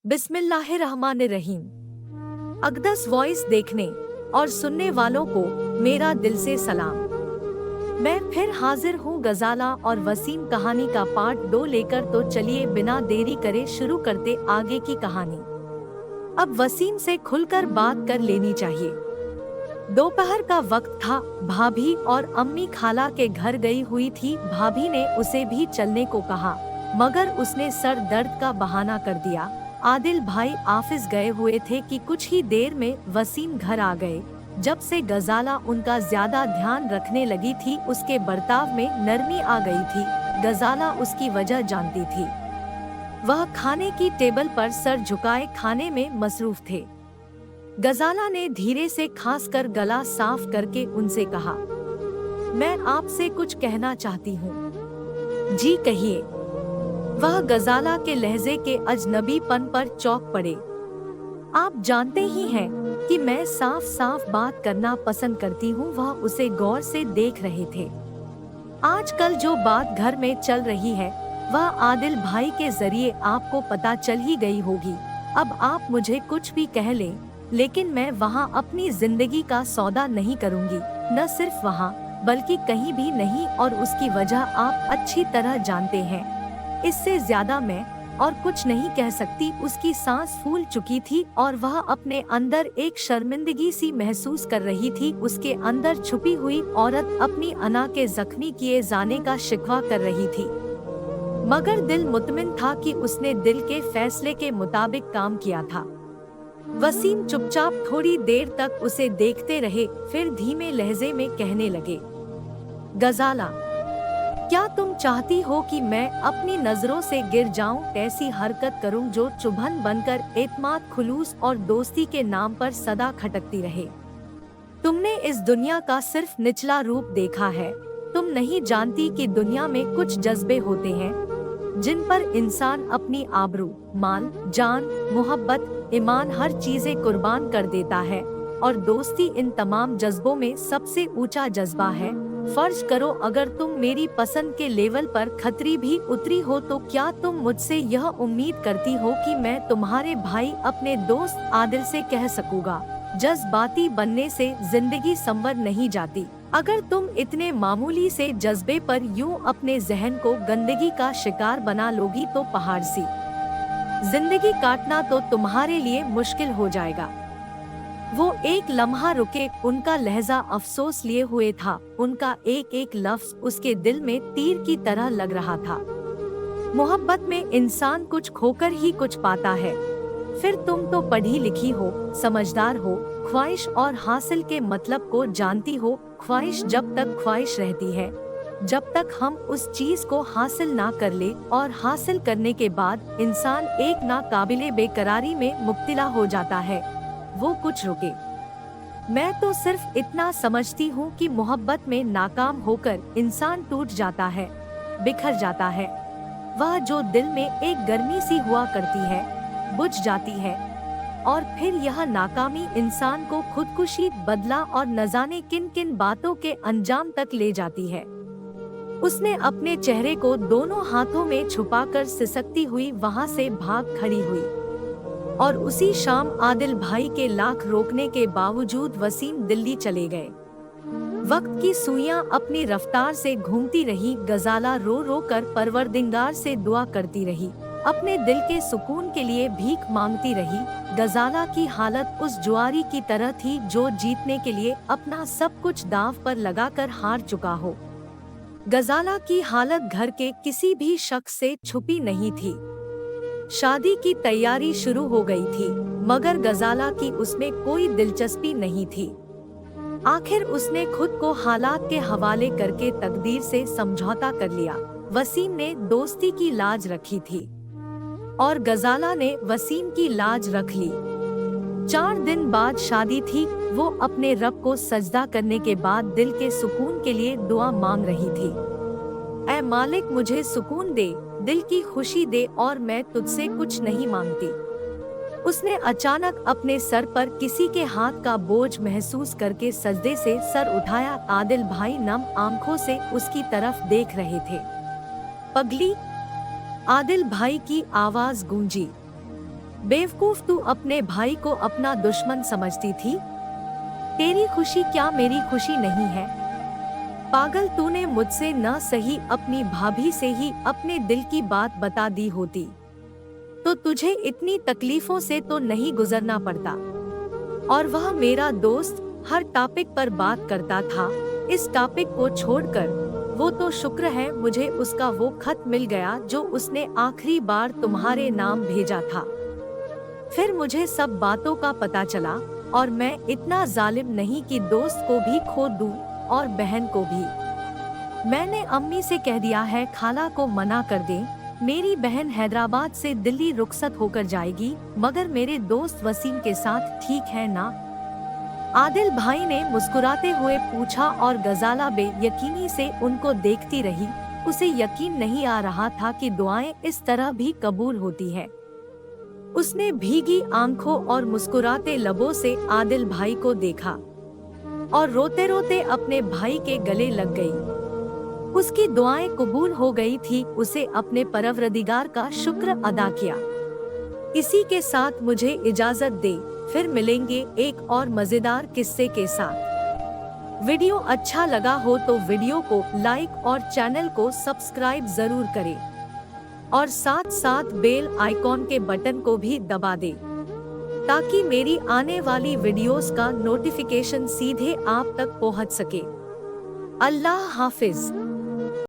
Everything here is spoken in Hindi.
बिस्मिल्लाहिर्रहमानिर्रहीम। अक़दस वॉइस देखने और सुनने वालों को मेरा दिल से सलाम। मैं फिर हाजिर हूँ गजाला और वसीम कहानी का पार्ट 2 लेकर। तो चलिए बिना देरी करे शुरू करते आगे की कहानी। अब वसीम से खुलकर बात कर लेनी चाहिए। दोपहर का वक्त था। भाभी और अम्मी खाला के घर गई हुई थी। भाभी ने उसे भी चलने को कहा, मगर उसने सर दर्द का बहाना कर दिया। आदिल भाई ऑफिस गए हुए थे कि कुछ ही देर में वसीम घर आ गए। जब से गजाला उनका ज्यादा ध्यान रखने लगी थी, उसके बर्ताव में नरमी आ गई थी। गजाला उसकी वजह जानती थी। वह खाने की टेबल पर सर झुकाए खाने में मसरूफ थे। गजाला ने धीरे से खांसकर गला साफ करके उनसे कहा, मैं आपसे कुछ कहना चाहती हूँ। जी कहिए। वह गजाला के लहजे के अजनबीपन पर चौंक पड़े। आप जानते ही हैं कि मैं साफ साफ बात करना पसंद करती हूँ। वह उसे गौर से देख रहे थे। आजकल जो बात घर में चल रही है वह आदिल भाई के जरिए आपको पता चल ही गई होगी। अब आप मुझे कुछ भी कह लें, लेकिन मैं वहाँ अपनी जिंदगी का सौदा नहीं करूँगी। न सिर्फ वहाँ बल्कि कहीं भी नहीं, और उसकी वजह आप अच्छी तरह जानते हैं। इससे ज्यादा मैं और कुछ नहीं कह सकती। उसकी सांस फूल चुकी थी और वह अपने अंदर एक शर्मिंदगी सी महसूस कर रही थी। उसके अंदर छुपी हुई औरत अपनी अना के जख्मी किए जाने का शिकवा कर रही थी, मगर दिल मुतमिन था कि उसने दिल के फैसले के मुताबिक काम किया था। वसीम चुपचाप थोड़ी देर तक उसे देखते रहे, फिर धीमे लहजे में कहने लगे, गजाला, क्या तुम चाहती हो कि मैं अपनी नजरों से गिर जाऊं? ऐसी हरकत करूं जो चुभन बनकर एतमाद, खुलूस और दोस्ती के नाम पर सदा खटकती रहे? तुमने इस दुनिया का सिर्फ निचला रूप देखा है। तुम नहीं जानती कि दुनिया में कुछ जज्बे होते हैं जिन पर इंसान अपनी आबरू, माल, जान, मोहब्बत, ईमान हर चीजें कुर्बान कर देता है, और दोस्ती इन तमाम जज्बों में सबसे ऊंचा जज्बा है। फर्ज करो अगर तुम मेरी पसंद के लेवल पर खतरी भी उतरी हो, तो क्या तुम मुझसे यह उम्मीद करती हो कि मैं तुम्हारे भाई अपने दोस्त आदिल से कह सकूंगा? जज्बाती बनने से जिंदगी संवर नहीं जाती। अगर तुम इतने मामूली से जज्बे पर यूं अपने जहन को गंदगी का शिकार बना लोगी तो पहाड़ सी जिंदगी काटना तो तुम्हारे लिए मुश्किल हो जाएगा। वो एक लम्हा रुके। उनका लहजा अफसोस लिए हुए था। उनका एक एक लफ्ज उसके दिल में तीर की तरह लग रहा था। मोहब्बत में इंसान कुछ खोकर ही कुछ पाता है। फिर तुम तो पढ़ी लिखी हो, समझदार हो, ख्वाहिश और हासिल के मतलब को जानती हो। ख्वाहिश जब तक ख्वाहिश रहती है, जब तक हम उस चीज को हासिल ना कर ले, और हासिल करने के बाद इंसान एक नाकाबिले बेकरारी में मुब्तला हो जाता है। वो कुछ रुके। मैं तो सिर्फ इतना समझती हूँ कि मोहब्बत में नाकाम होकर इंसान टूट जाता है, बिखर जाता है। वह जो दिल में एक गर्मी सी हुआ करती है, बुझ जाती है, और फिर यह नाकामी इंसान को खुदकुशी, बदला और न जाने किन किन बातों के अंजाम तक ले जाती है। उसने अपने चेहरे को दोनों हाथों में छुपाकर सिसकती हुई वहाँ से भाग खड़ी हुई, और उसी शाम आदिल भाई के लाख रोकने के बावजूद वसीम दिल्ली चले गए। वक्त की सुइयां अपनी रफ्तार से घूमती रही। गजाला रो रो कर परवरदिगार से दुआ करती रही, अपने दिल के सुकून के लिए भीख मांगती रही। गजाला की हालत उस जुआरी की तरह थी जो जीतने के लिए अपना सब कुछ दांव पर लगाकर हार चुका हो। गजाला की हालत घर के किसी भी शख्स से छुपी नहीं थी। शादी की तैयारी शुरू हो गई थी, मगर गजाला की उसमें कोई दिलचस्पी नहीं थी। आखिर उसने खुद को हालात के हवाले करके तकदीर से समझौता कर लिया। वसीम ने दोस्ती की लाज रखी थी और गजाला ने वसीम की लाज रख ली। 4 दिन बाद शादी थी। वो अपने रब को सजदा करने के बाद दिल के सुकून के लिए दुआ मांग रही थी। ऐ मालिक, मुझे सुकून दे, दिल की खुशी दे, और मैं तुझसे कुछ नहीं मांगती। उसने अचानक अपने सर पर किसी के हाथ का बोझ महसूस करके सजदे से सर उठाया। आदिल भाई नम आंखों से उसकी तरफ देख रहे थे। पगली, आदिल भाई की आवाज गूंजी। बेवकूफ, तू अपने भाई को अपना दुश्मन समझती थी। तेरी खुशी क्या मेरी खुशी नहीं है? पागल, तूने मुझसे न सही अपनी भाभी से ही अपने दिल की बात बता दी होती तो तुझे इतनी तकलीफों से तो नहीं गुजरना पड़ता। और वह मेरा दोस्त हर टॉपिक पर बात करता था। इस टॉपिक को छोड़कर वो तो शुक्र है मुझे उसका वो खत मिल गया जो उसने आखिरी बार तुम्हारे नाम भेजा था। फिर मुझे सब बातों का पता चला और मैं इतना जालिम नहीं कि दोस्त को भी खो दूं और बहन को भी। मैंने अम्मी से कह दिया है खाला को मना कर दें। मेरी बहन हैदराबाद से दिल्ली रुखसत होकर जाएगी, मगर मेरे दोस्त वसीम के साथ ठीक है ना? आदिल भाई ने मुस्कुराते हुए पूछा और गजाला बेयकीनी से उनको देखती रही। उसे यकीन नहीं आ रहा था कि दुआएं इस तरह भी कबूल होती है। उसने भीगी आंखों और मुस्कुराते लबों से आदिल भाई को देखा और रोते रोते अपने भाई के गले लग गई। उसकी दुआएं कबूल हो गई थी। उसे अपने परवरदिगार का शुक्र अदा किया। इसी के साथ मुझे इजाजत दे, फिर मिलेंगे एक और मजेदार किस्से के साथ। वीडियो अच्छा लगा हो तो वीडियो को लाइक और चैनल को सब्सक्राइब जरूर करें और साथ साथ बेल आइकॉन के बटन को भी दबा दें ताकि मेरी आने वाली वीडियोस का नोटिफिकेशन सीधे आप तक पहुंच सके। अल्लाह हाफिज।